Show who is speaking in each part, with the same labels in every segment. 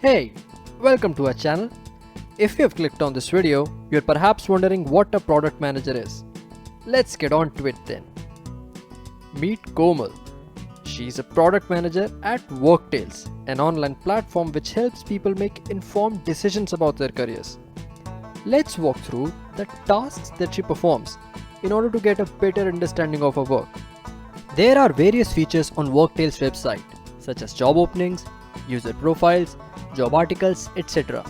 Speaker 1: Hey, welcome to our channel. If you have clicked on this video, you're perhaps wondering what a product manager is. Let's get on to it then. Meet Komal. She's a product manager at Worktales, an online platform which helps people make informed decisions about their careers. Let's walk through the tasks that she performs in order to get a better understanding of her work. There are various features on Worktales website such as job openings, user profiles, job articles, etc.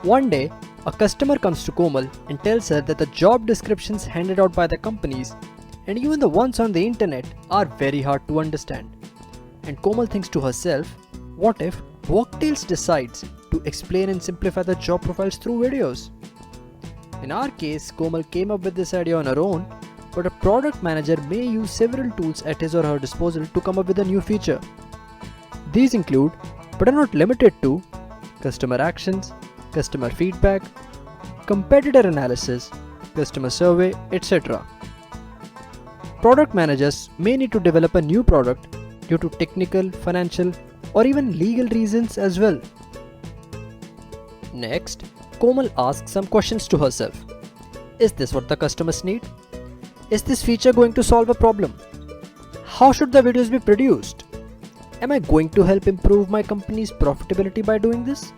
Speaker 1: One day, a customer comes to Komal and tells her that the job descriptions handed out by the companies and even the ones on the internet are very hard to understand. And Komal thinks to herself, what if Worktales decides to explain and simplify the job profiles through videos? In our case, Komal came up with this idea on her own, but a product manager may use several tools at his or her disposal to come up with a new feature. These include, but are not limited to, customer actions, customer feedback, competitor analysis, customer survey, etc. Product managers may need to develop a new product due to technical, financial, or even legal reasons as well. Next, Komal asks some questions to herself. Is this what the customers need? Is this feature going to solve a problem? How should the videos be produced? Am I going to help improve my company's profitability by doing this?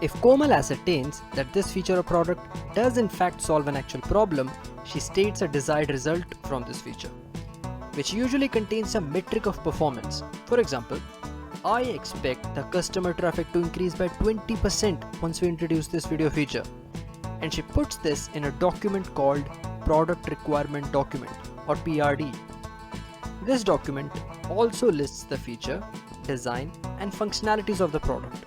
Speaker 1: If Komal ascertains that this feature or product does in fact solve an actual problem, she states a desired result from this feature, which usually contains a metric of performance. For example, I expect the customer traffic to increase by 20% once we introduce this video feature, and she puts this in a document called Product Requirement Document or PRD. This document also lists the feature, design, and functionalities of the product.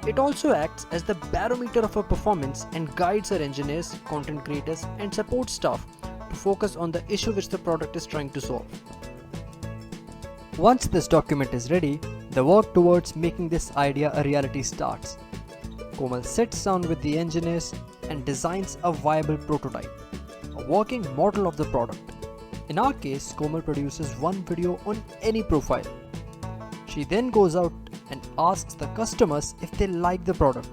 Speaker 1: It also acts as the barometer of her performance and guides her engineers, content creators, and support staff to focus on the issue which the product is trying to solve. Once this document is ready, the work towards making this idea a reality starts. Komal sits down with the engineers and designs a viable prototype, a working model of the product. In our case, Komal produces one video on any profile. She then goes out and asks the customers if they like the product.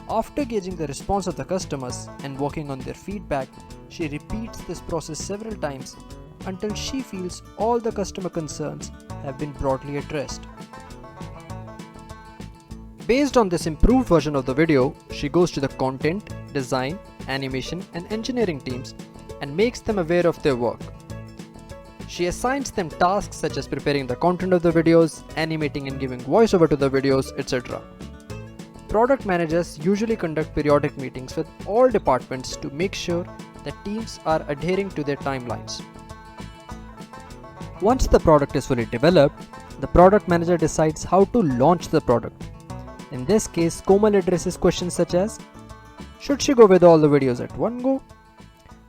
Speaker 1: After gauging the response of the customers and working on their feedback, she repeats this process several times until she feels all the customer concerns have been broadly addressed. Based on this improved version of the video, she goes to the content, design, animation, and engineering teams and makes them aware of their work. She assigns them tasks such as preparing the content of the videos, animating and giving voiceover to the videos, etc. Product managers usually conduct periodic meetings with all departments to make sure that teams are adhering to their timelines. Once the product is fully developed, the product manager decides how to launch the product. In this case, Komal addresses questions such as, should she go with all the videos at one go?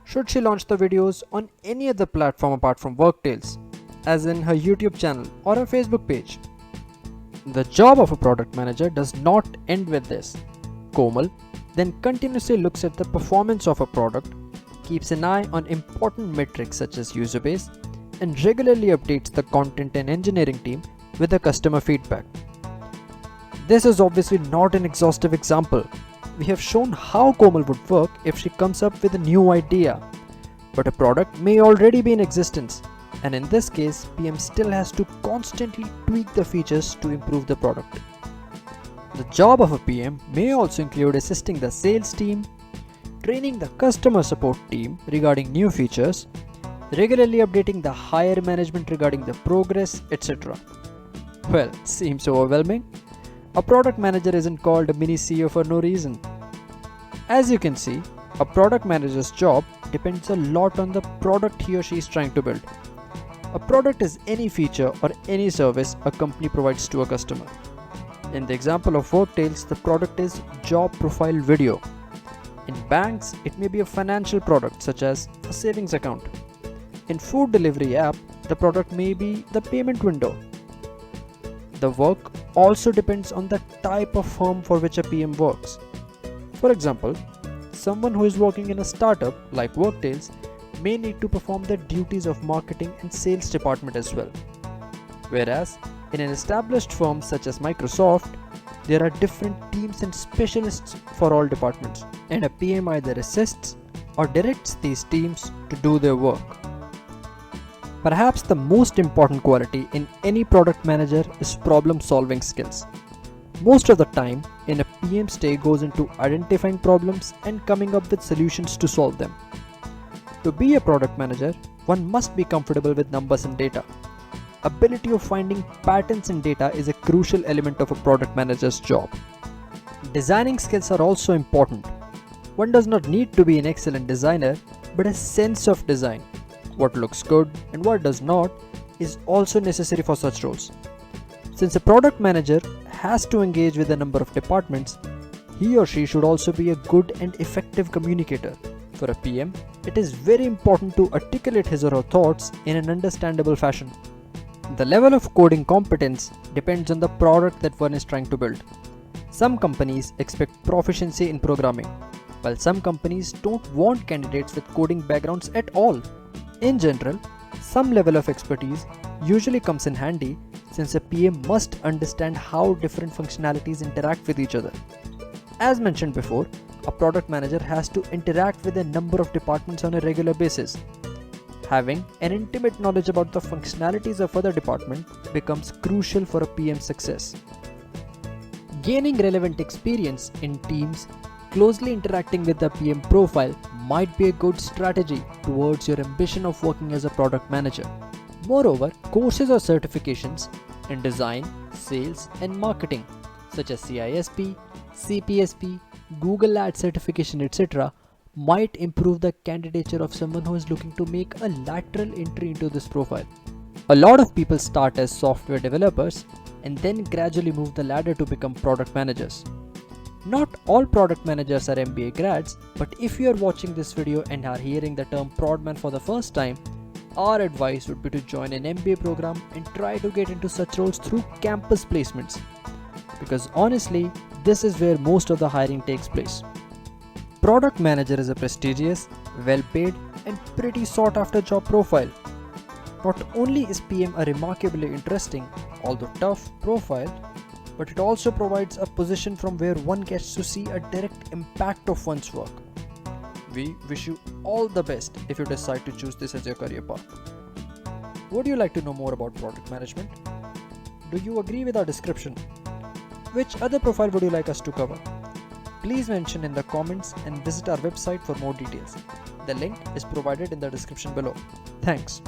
Speaker 1: Should she launch the videos on any other platform apart from Worktales, as in her YouTube channel or her Facebook page? The job of a product manager does not end with this. Komal then continuously looks at the performance of a product, keeps an eye on important metrics such as user base, and regularly updates the content and engineering team with the customer feedback. This is obviously not an exhaustive example. We have shown how Komal would work if she comes up with a new idea. But a product may already be in existence, and in this case, PM still has to constantly tweak the features to improve the product. The job of a PM may also include assisting the sales team, training the customer support team regarding new features, regularly updating the higher management regarding the progress, etc. Well, seems overwhelming. A product manager isn't called a mini CEO for no reason. As you can see, a product manager's job depends a lot on the product he or she is trying to build. A product is any feature or any service a company provides to a customer. In the example of Worktales, the product is job profile video. In banks, it may be a financial product such as a savings account. In food delivery app, the product may be the payment window. The work also depends on the type of firm for which a PM works. For example, someone who is working in a startup like Worktales may need to perform the duties of marketing and sales department as well. Whereas In an established firm such as Microsoft, there are different teams and specialists for all departments, and a PM either assists or directs these teams to do their work. Perhaps the most important quality in any product manager is problem solving skills. Most of the time, in a PM's day goes into identifying problems and coming up with solutions to solve them. To be a product manager, one must be comfortable with numbers and data. Ability of finding patterns in data is a crucial element of a product manager's job. Designing skills are also important. One does not need to be an excellent designer, but a sense of design. What looks good and what does not is also necessary for such roles. Since a product manager has to engage with a number of departments, he or she should also be a good and effective communicator. For a PM, it is very important to articulate his or her thoughts in an understandable fashion. The level of coding competence depends on the product that one is trying to build. Some companies expect proficiency in programming, while some companies don't want candidates with coding backgrounds at all. In general, some level of expertise usually comes in handy since a PM must understand how different functionalities interact with each other. As mentioned before, a product manager has to interact with a number of departments on a regular basis. Having an intimate knowledge about the functionalities of other departments becomes crucial for a PM's success. Gaining relevant experience in teams closely interacting with the PM profile might be a good strategy towards your ambition of working as a product manager. Moreover, courses or certifications in design, sales, and marketing, such as CISP, CPSP, Google Ads certification, etc., might improve the candidature of someone who is looking to make a lateral entry into this profile. A lot of people start as software developers and then gradually move the ladder to become product managers. Not all product managers are MBA grads, but if you are watching this video and are hearing the term Prodman for the first time, our advice would be to join an MBA program and try to get into such roles through campus placements. Because honestly, this is where most of the hiring takes place. Product manager is a prestigious, well-paid, and pretty sought-after job profile. Not only is PM a remarkably interesting, although tough, profile, but it also provides a position from where one gets to see a direct impact of one's work. We wish you all the best if you decide to choose this as your career path. Would you like to know more about product management? Do you agree with our description? Which other profile would you like us to cover? Please mention in the comments and visit our website for more details. The link is provided in the description below. Thanks.